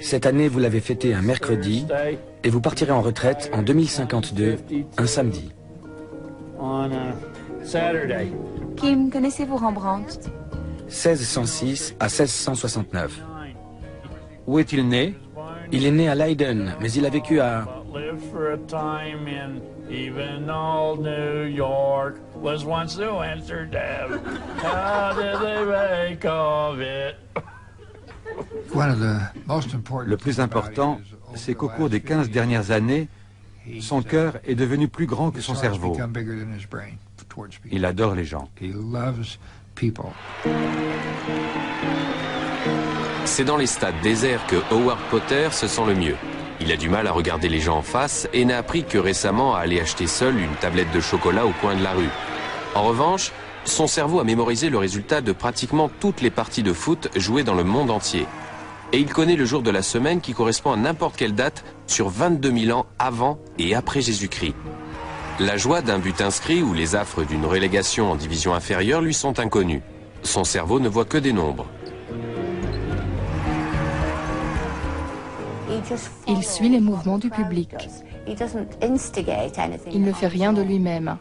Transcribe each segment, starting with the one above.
Cette année, vous l'avez fêté un mercredi et vous partirez en retraite en 2052, un samedi. Kim, connaissez-vous Rembrandt? 1606 à 1669. Où est-il né? Il est né à Leiden, mais il a vécu à... Le plus important, c'est qu'au cours des 15 dernières années, son cœur est devenu plus grand que son cerveau. Il adore les gens. C'est dans les stades déserts que Howard Potter se sent le mieux. Il a du mal à regarder les gens en face et n'a appris que récemment à aller acheter seul une tablette de chocolat au coin de la rue. En revanche, son cerveau a mémorisé le résultat de pratiquement toutes les parties de foot jouées dans le monde entier. Et il connaît le jour de la semaine qui correspond à n'importe quelle date sur 22 000 ans avant et après Jésus-Christ. La joie d'un but inscrit ou les affres d'une relégation en division inférieure lui sont inconnus. Son cerveau ne voit que des nombres. Il suit les mouvements du public. Il ne fait rien de lui-même.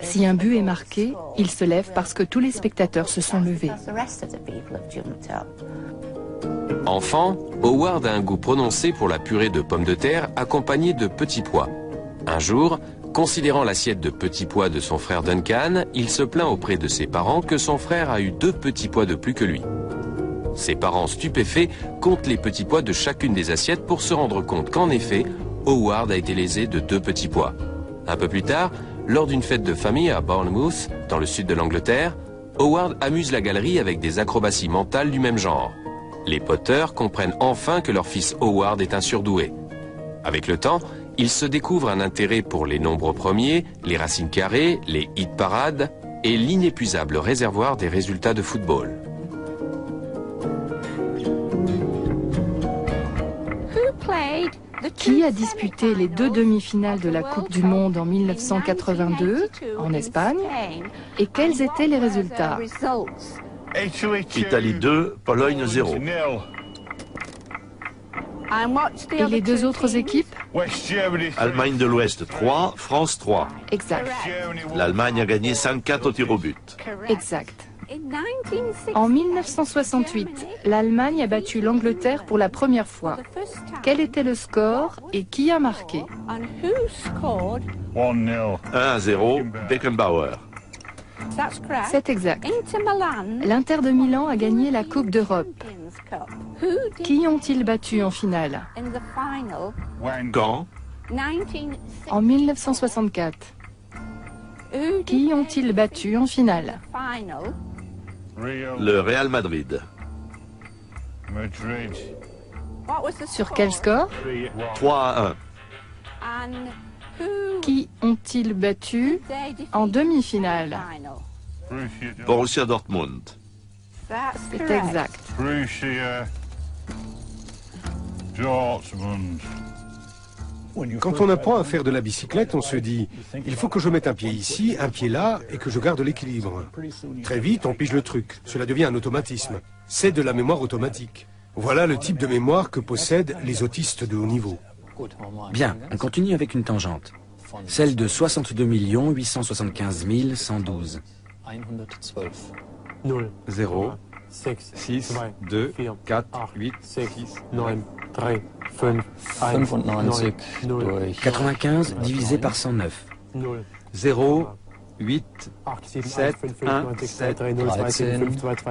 Si un but est marqué, il se lève parce que tous les spectateurs se sont levés. Enfant, Howard a un goût prononcé pour la purée de pommes de terre accompagnée de petits pois. Un jour, considérant l'assiette de petits pois de son frère Duncan, il se plaint auprès de ses parents que son frère a eu 2 petits pois de plus que lui. Ses parents stupéfaits comptent les petits pois de chacune des assiettes pour se rendre compte qu'en effet, Howard a été lésé de 2 petits pois. Un peu plus tard, lors d'une fête de famille à Bournemouth, dans le sud de l'Angleterre, Howard amuse la galerie avec des acrobaties mentales du même genre. Les Potter comprennent enfin que leur fils Howard est un surdoué. Avec le temps, ils se découvrent un intérêt pour les nombres premiers, les racines carrées, les hit parades et l'inépuisable réservoir des résultats de football. Qui a disputé les 2 demi-finales de la Coupe du Monde en 1982 en Espagne et quels étaient les résultats? Italie 2, Pologne 0. Et les 2 autres équipes? Allemagne de l'Ouest 3, France 3. Exact. L'Allemagne a gagné 5-4 au tir au but. Exact. En 1968, l'Allemagne a battu l'Angleterre pour la première fois. Quel était le score et qui a marqué? 1-0, Beckenbauer. C'est exact. L'Inter de Milan a gagné la Coupe d'Europe. Qui ont-ils battu en finale? Quand? En 1964. Qui ont-ils battu en finale? Le Real Madrid. Sur quel score? 3-1. Qui ont-ils battu en demi-finale? Borussia Dortmund. C'est exact. Quand on apprend à faire de la bicyclette, on se dit « il faut que je mette un pied ici, un pied là et que je garde l'équilibre ». Très vite, on pige le truc. Cela devient un automatisme. C'est de la mémoire automatique. Voilà le type de mémoire que possèdent les autistes de haut niveau. Bien, on continue avec une tangente. Celle de 62 875 112. 0, 6, 2, 4, 8, 6, 9, 95 divisé par 109. 0, 8, 7, 1, 7,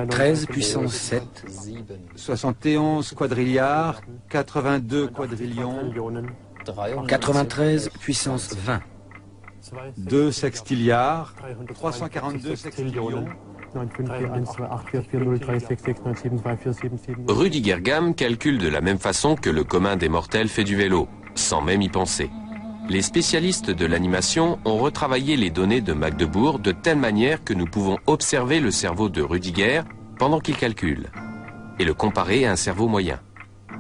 13 puissance 7. 71 quadrilliards, 82 quadrillions, 93 puissance 20. 2 sextilliards, 342 sextillions. Rudi Gergam calcule de la même façon que le commun des mortels fait du vélo, sans même y penser. Les spécialistes de l'animation ont retravaillé les données de Magdebourg de telle manière que nous pouvons observer le cerveau de Rudiger pendant qu'il calcule, et le comparer à un cerveau moyen.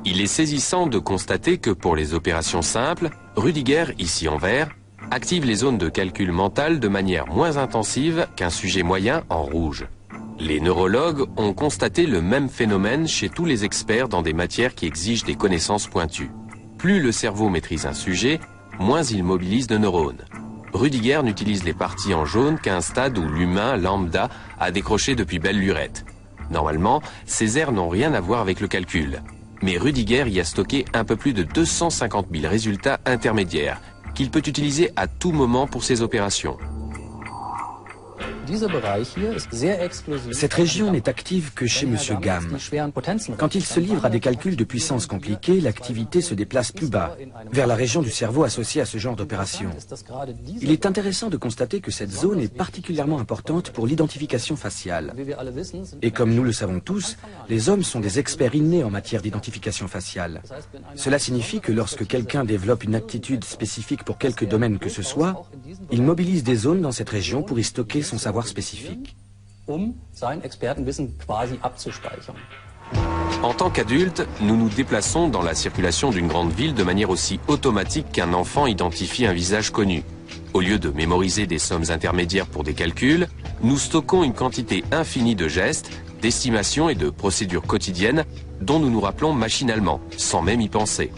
Il est saisissant de constater que pour les opérations simples, Rudiger, ici en vert, active les zones de calcul mental de manière moins intensive qu'un sujet moyen en rouge. Les neurologues ont constaté le même phénomène chez tous les experts dans des matières qui exigent des connaissances pointues. Plus le cerveau maîtrise un sujet, moins il mobilise de neurones. Rüdiger n'utilise les parties en jaune qu'à un stade où l'humain lambda a décroché depuis belle lurette. Normalement, ces aires n'ont rien à voir avec le calcul. Mais Rüdiger y a stocké un peu plus de 250 000 résultats intermédiaires qu'il peut utiliser à tout moment pour ses opérations. Cette région n'est active que chez M. Gamm. Quand il se livre à des calculs de puissance compliqués, l'activité se déplace plus bas, vers la région du cerveau associée à ce genre d'opération. Il est intéressant de constater que cette zone est particulièrement importante pour l'identification faciale. Et comme nous le savons tous, les hommes sont des experts innés en matière d'identification faciale. Cela signifie que lorsque quelqu'un développe une aptitude spécifique pour quelque domaine que ce soit, il mobilise des zones dans cette région pour y stocker son savoir spécifique. En tant qu'adultes, nous nous déplaçons dans la circulation d'une grande ville de manière aussi automatique qu'un enfant identifie un visage connu. Au lieu de mémoriser des sommes intermédiaires pour des calculs, nous stockons une quantité infinie de gestes, d'estimations et de procédures quotidiennes dont nous nous rappelons machinalement, sans même y penser.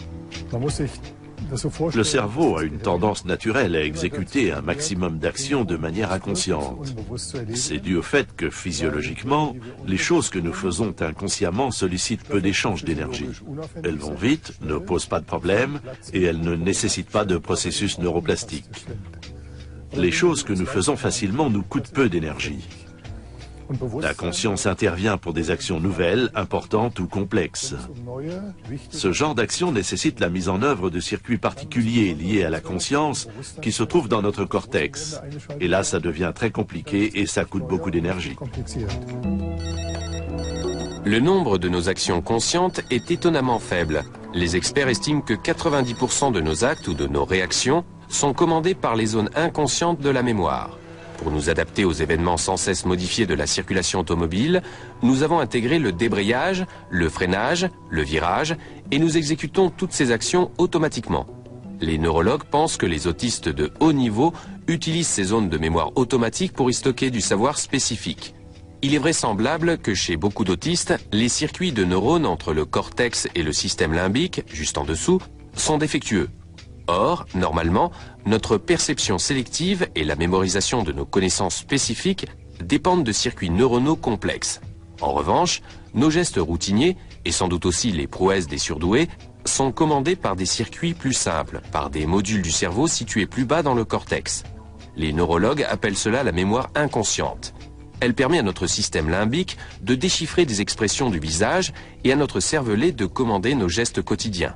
Le cerveau a une tendance naturelle à exécuter un maximum d'actions de manière inconsciente. C'est dû au fait que, physiologiquement, les choses que nous faisons inconsciemment sollicitent peu d'échanges d'énergie. Elles vont vite, ne posent pas de problème et elles ne nécessitent pas de processus neuroplastiques. Les choses que nous faisons facilement nous coûtent peu d'énergie. La conscience intervient pour des actions nouvelles, importantes ou complexes. Ce genre d'action nécessite la mise en œuvre de circuits particuliers liés à la conscience qui se trouvent dans notre cortex. Et là, ça devient très compliqué et ça coûte beaucoup d'énergie. Le nombre de nos actions conscientes est étonnamment faible. Les experts estiment que 90% de nos actes ou de nos réactions sont commandés par les zones inconscientes de la mémoire. Pour nous adapter aux événements sans cesse modifiés de la circulation automobile, nous avons intégré le débrayage, le freinage, le virage, et nous exécutons toutes ces actions automatiquement. Les neurologues pensent que les autistes de haut niveau utilisent ces zones de mémoire automatique pour y stocker du savoir spécifique. Il est vraisemblable que chez beaucoup d'autistes, les circuits de neurones entre le cortex et le système limbique, juste en dessous, sont défectueux. Or, normalement, notre perception sélective et la mémorisation de nos connaissances spécifiques dépendent de circuits neuronaux complexes. En revanche, nos gestes routiniers, et sans doute aussi les prouesses des surdoués, sont commandés par des circuits plus simples, par des modules du cerveau situés plus bas dans le cortex. Les neurologues appellent cela la mémoire inconsciente. Elle permet à notre système limbique de déchiffrer des expressions du visage et à notre cervelet de commander nos gestes quotidiens.